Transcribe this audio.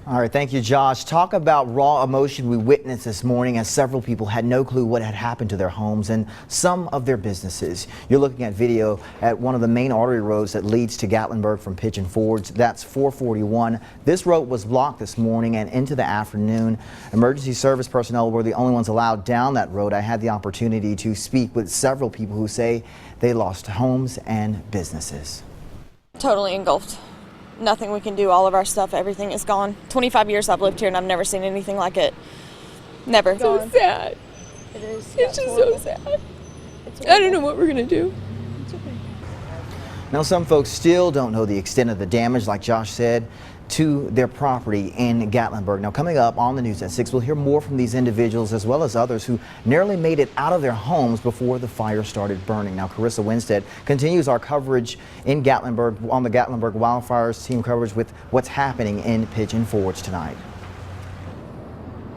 All right, thank you, Josh. Talk about raw emotion we witnessed this morning as several people had no clue what had happened to their homes and some of their businesses. You're looking at video at one of the main artery roads that leads to Gatlinburg from Pigeon Forge. That's 441. This road was blocked this morning and into the afternoon. Emergency service personnel were the only ones allowed down that road. I had the opportunity to speak with several people who say they lost homes and businesses. Totally engulfed. Nothing we can do. All of our stuff, everything is gone. 25 years I've lived here and I've never seen anything like it. Never. It's so sad. It is. It's just so sad. I don't know what we're going to do. It's okay. Now, some folks still don't know the extent of the damage, like Josh said, to their property in Gatlinburg. Now, coming up on the news at 6, we'll hear more from these individuals as well as others who nearly made it out of their homes before the fire started burning. Now, Carissa Winstead continues our coverage in Gatlinburg on the Gatlinburg wildfires team coverage with what's happening in Pigeon Forge tonight.